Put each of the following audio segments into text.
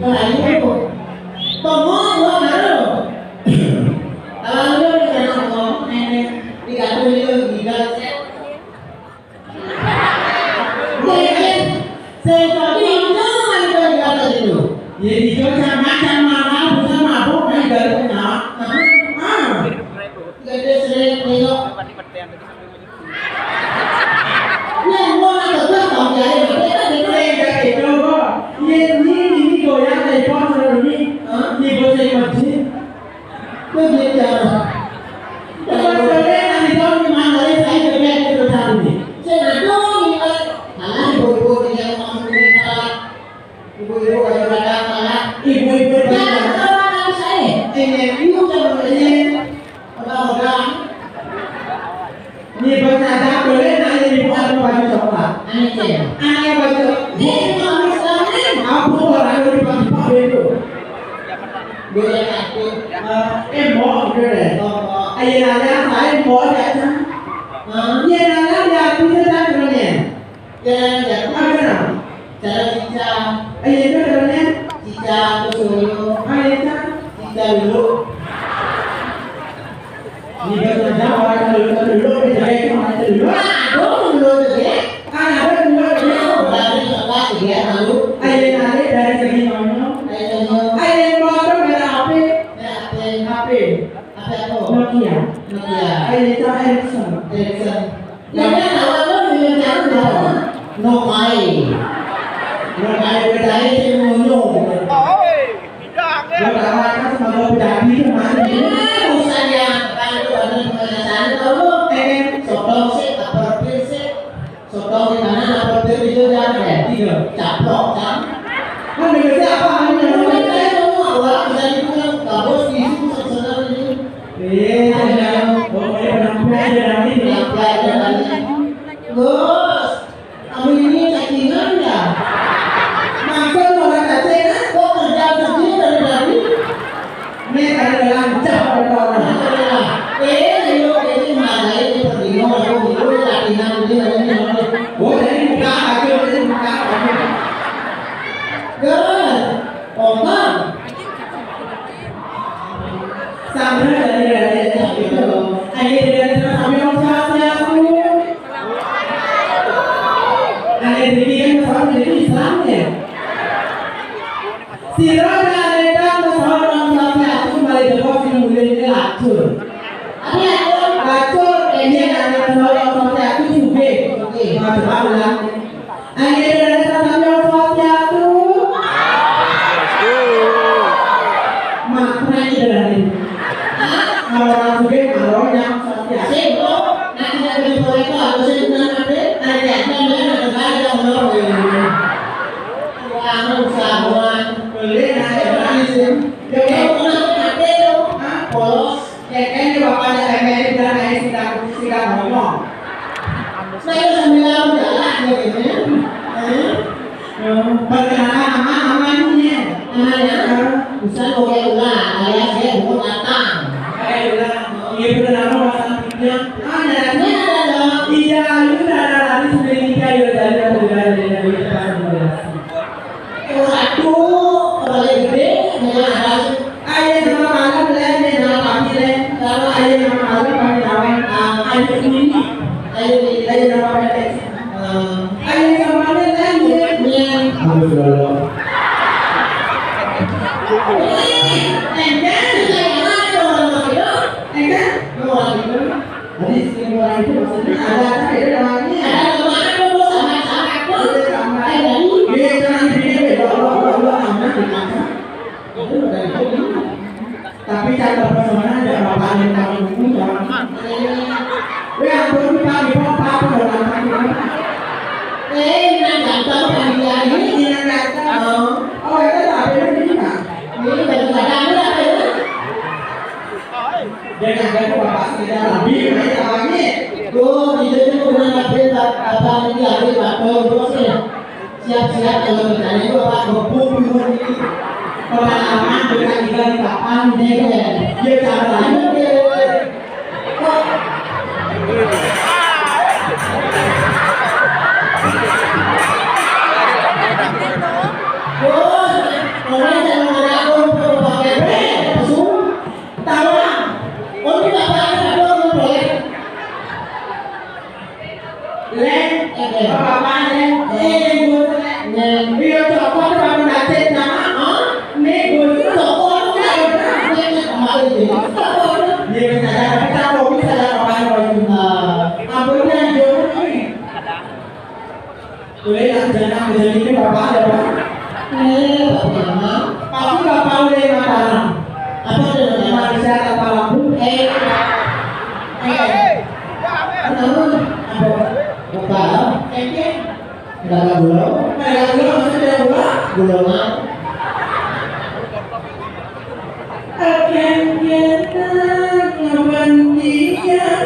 Nah, itu. Tomong gua baru. Kalau lu di sana ngomong nenek dikasih lu gigal set. Mungkin saya tadi itu ada gigal itu. Ya gigal macam mana bukan mabuk kan gigal punya. Gede sering tengok. Yang gua nak terus tahu jadi itu kok. Ini goyang dari pos ini. Di bos ini masjid. Itu dia jalan. Terus saya nanti tahu di mana saya berbeda itu tadi. Saya tahu ini malah ibu-ibu yang masuk di malah ibu-ibu kadang-kadang malah ibu-ibu yang orang saya ini ibu sebenarnya orang-orang ini berkata boleh nanya di bukan baju coklat. Aneh baju. Ini aku orang dari pagi itu. Boleh aku. Mau gitu deh. Ayah nanya saya mau aja. Dia nanya dia bisa tak kerja. Dia apa? Cara cica. Ayah itu kerja. Cica tuh. Ayah cica dulu. Ini kerja orang dulu berjaya kemana dulu? Dulu deh. Ada dulu dari sekolah dia lalu. Ayah narik dari segi mana? Ayah motor merah HP. HP apa? Nokia. Ayah itu Ericsson. Yang awal tu dia cakap Nokia berdaya semuanya. Pertama kan sebagai pedagri kemarin urusannya kalau ada pengajaran tahu sotong sih apel sih sotong di mana apel itu jangan tiga caplok kan kan biasa apa hanya saya semua awal bisa dipulang kabus isu sesuatu ini boleh penampilan dari bos kamu ini cacingan ya maksud orang cacingan kok kerja sendiri dari ini ada lancar pada orang ayo ini mana ini pergi aku itu latihan ini boleh buka aja buka girl omong sampai dari itu ayo dari sampai saya aku ayo dirikan sama diri Islam ya sirah datang ke seorang sampai aku kembali ke pos yang mulai ini lacur lacur ini ada seorang sampai aku juga masuk Allah ayo dari sampai sampai aku makna ini dari orang juga kalau yang sampai aku nanti dari mereka harusnya dengan apa ada orang usahawan boleh naik berhasil jadi orang ada tu polos kayaknya bapaknya ML dan naik sidang ngomong saya sembilan jalan gitu perkenalkan nama-namanya bisa boleh ulang alias saya bukan datang iya perkenalkan masalahnya ada iya itu ada lagi sebenarnya ya dari aduh, kalau gede, jangan harus. Ayah nama malam lain, nama pagi lain. Kalau ayah nama malam pagi lain, ayah ini, ayah nama pendek. Ayah nama malam lain, yang. Alhamdulillah. Enggak, saya ada orang itu. Enggak, orang itu. Jadi sini orang itu maksudnya ada saya namanya. Ada nama aku sama aku. Dia jangan tapi cara personalnya ada bapak yang kami hukum jangan yang belum kami bapak apa dalam kami nggak tahu kalian ini nggak tahu oh itu apa ini kan ini kadang-kadang apa itu jangan ganggu bapak kita lebih banyak lagi tuh itu pernah ngambil apa ini ada bapak bosnya siap-siap kalau misalnya itu bapak gopuk ini pengalaman dengan ikan kapan dia cara lain oh bapak ada pak? Pasti bapak udah makanan. Apa dengan manusia tanpa lampu? Bapak, nggak ada gula maksudnya gula? Gula mah. Akan kita lawan dia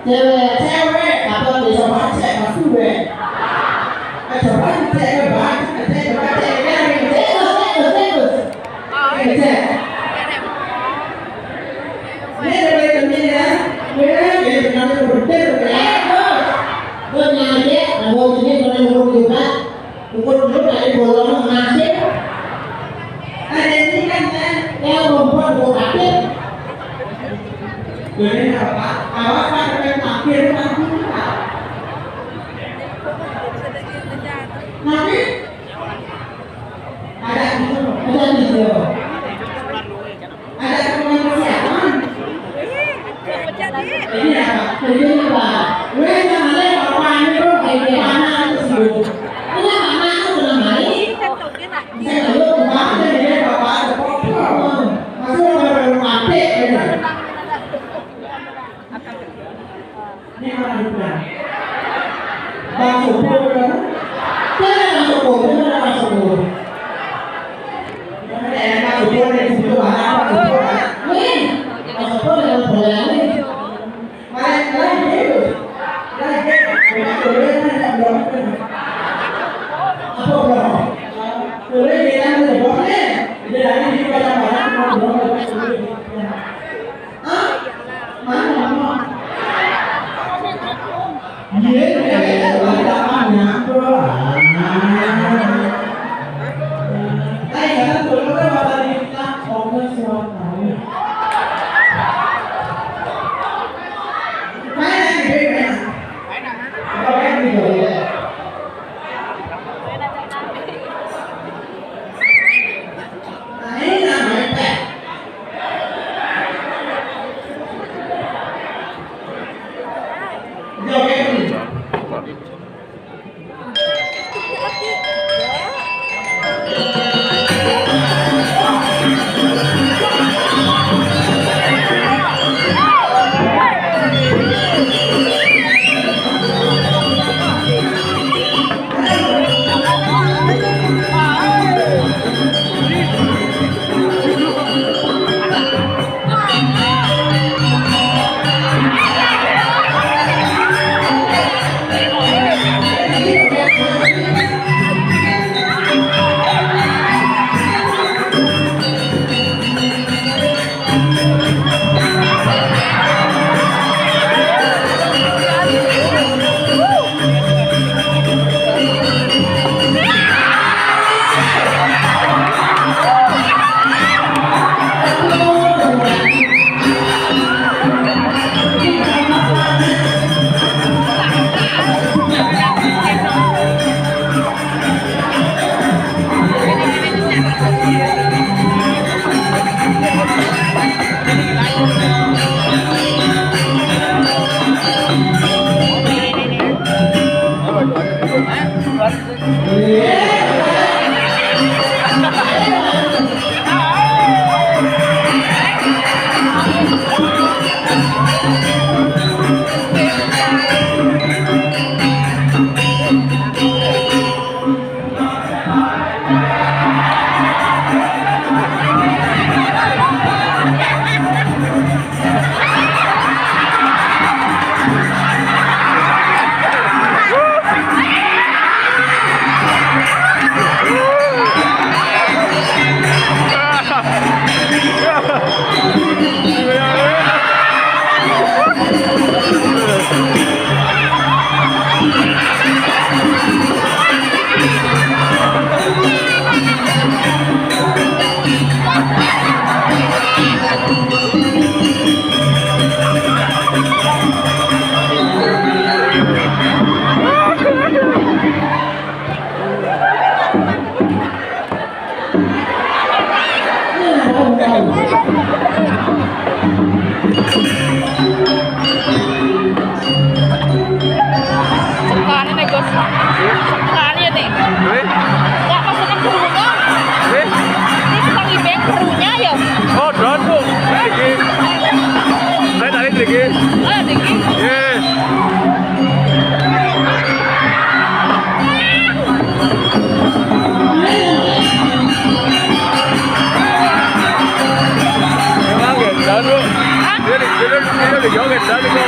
Allah cewek apa bisa baca masuk deh coba cek baca Kalian nih. Ya pas senang kerunya. Ini sedang ibek kerunya ya. Oh, drone bu. Tinggi. Saya tadi tinggi. Oh, tinggi. Yes. Emang ya, drone bu. Dia di jauh kan, drone bu.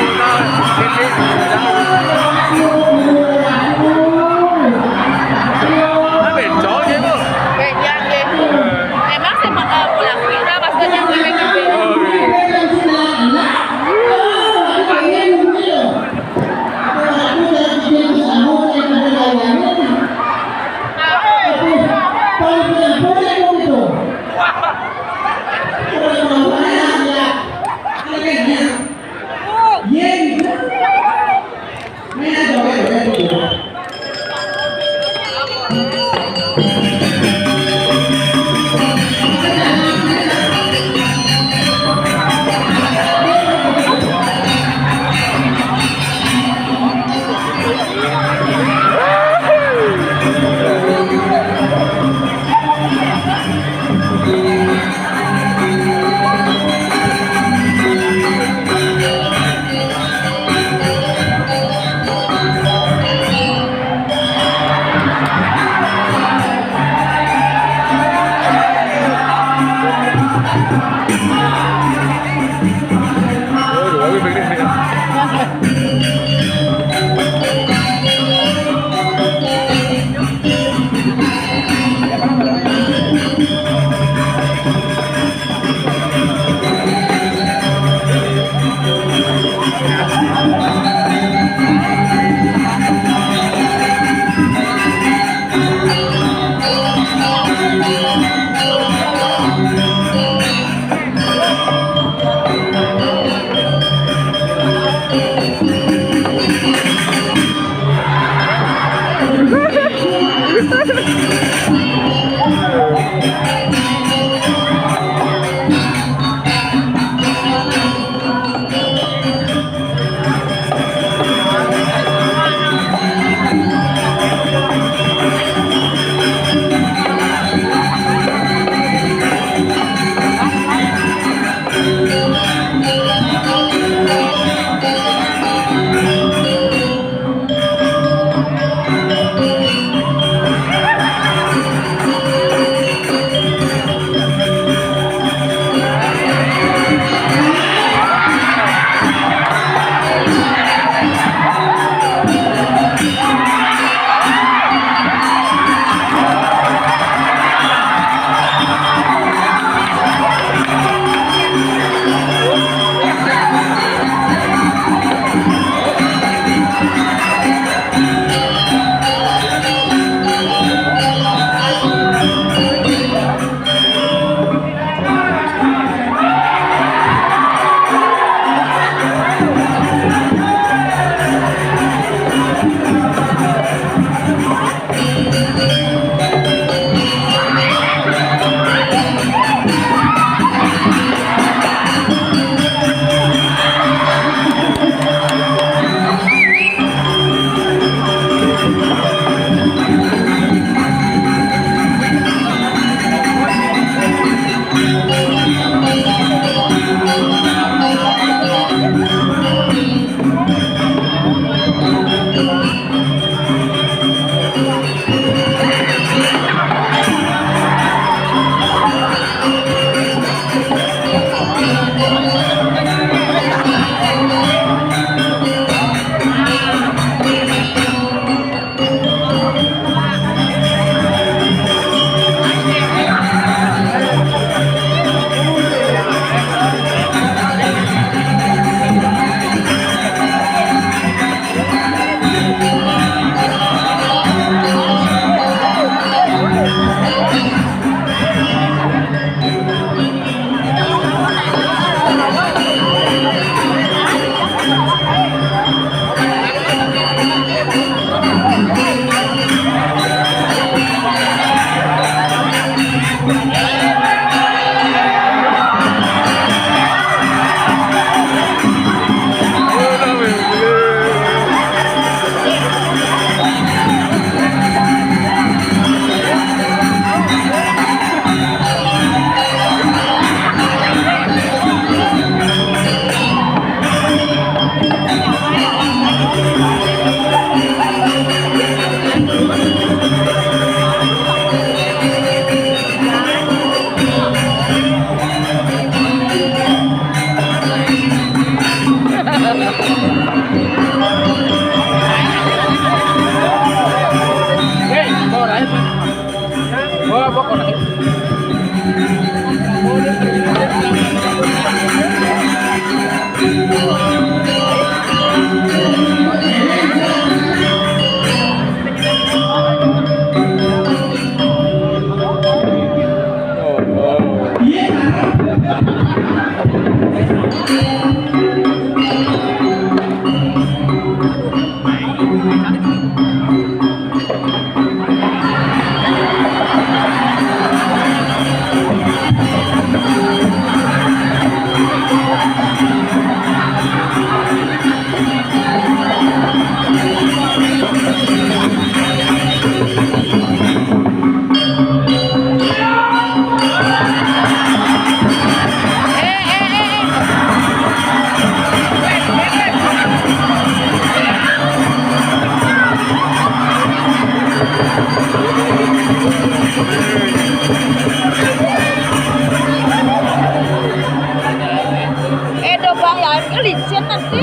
Edo bang ya, licin nanti.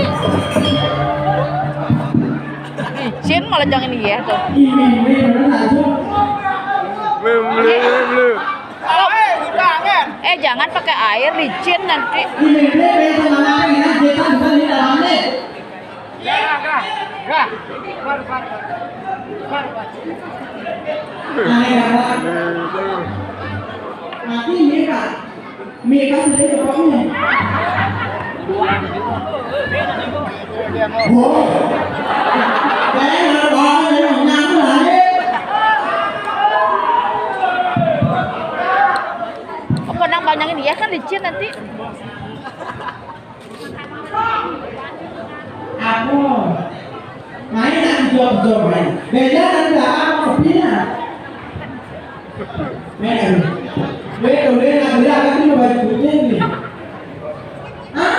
Licin malah jangan ini ya tuh. Ini mana tuh? Belum. Kalau jangan pakai air licin nanti. Ini sama lagi nah kita bisa di dalamnya. Nanti Mika sendiri kepangnya. Oh, Penang banyak ini ya kan licin nanti. Aku main nanti job main. Beda nanti aku kopinya. Main. Beda nanti aku ini baju putih nih. Hah?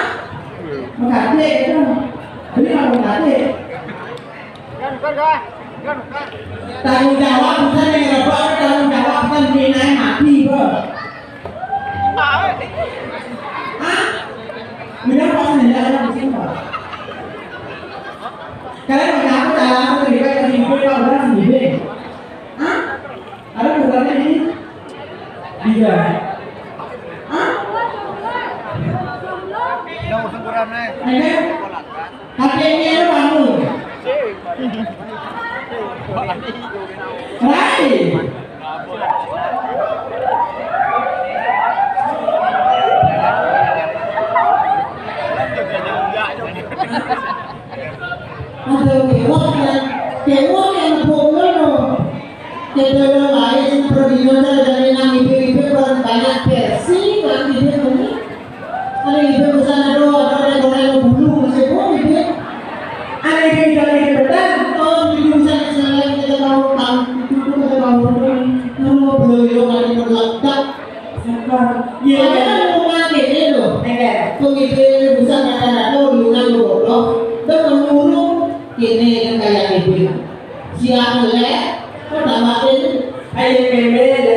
Mengkate itu. Beli apa mengkate? Tanggung jawab bukan yang apa? Tanggung jawab kan binai mati bro. Hah? Minum pas nih ada di sini pak. Kalian mau aku dalam aku terlibat ke sini kalau udah sendiri. Hah? Ada bukannya ini? Iya. Hah? Yang sempurna nih. Ini HP-nya lu bangun. Right. Ada kewak yang pokoknya kita lain seperti mana dari nama ibu banyak versi nanti dia ini ada ibu besar ada bulu masih boleh dia ada yang dari betul oh ibu besar selain kita tahu itu kita tahu kalau belum ada berlaku ya kan rumah kita loh begitu besar ada lungan loh dan mengurung ini kan kayak ibu siang le kok tambahin ayo meme le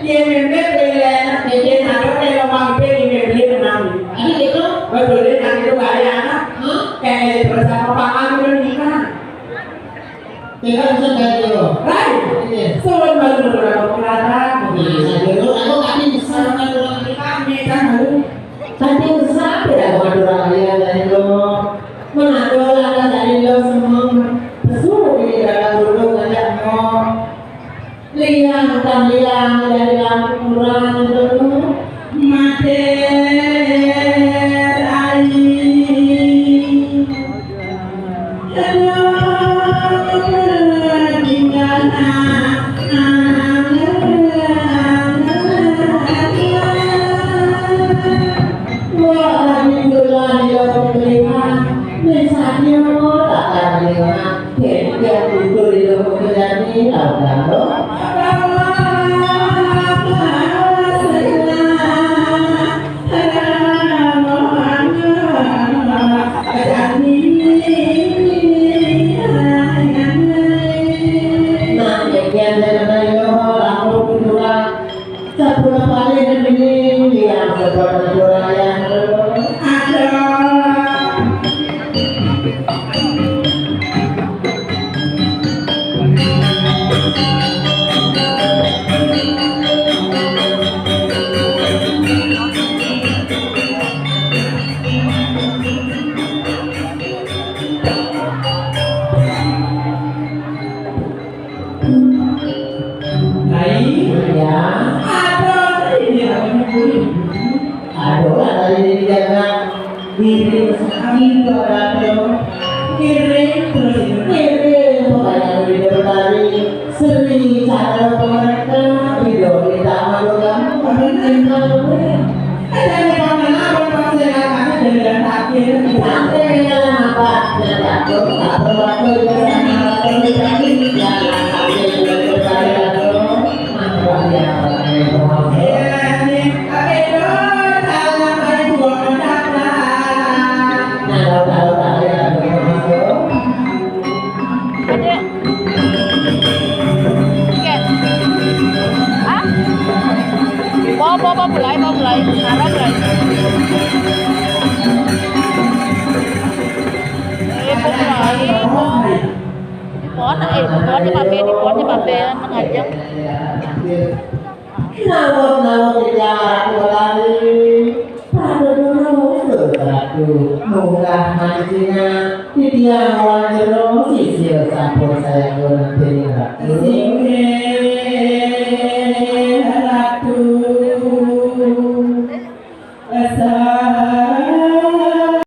iya meme le jadi naruh di rumah ibu di meme menang ini itu betul deh nanti itu gak ada anak kayak bersama paman udah nikah kita bisa kayak gitu right soal baru beberapa kelihatan bisa dulu aku tadi bisa dengan orang nikah kan tadi besar tidak ada orang lihat dari lo mana ada dari lo semua Suruh di dalam dulu ngajak mau liang dari lampu kurang dulu mati air Harap lah. Di pohon di babe mengajak. Nawar kita kembali pada dulu satu munggah mancingnya di tiang orang jero sisir sampun saya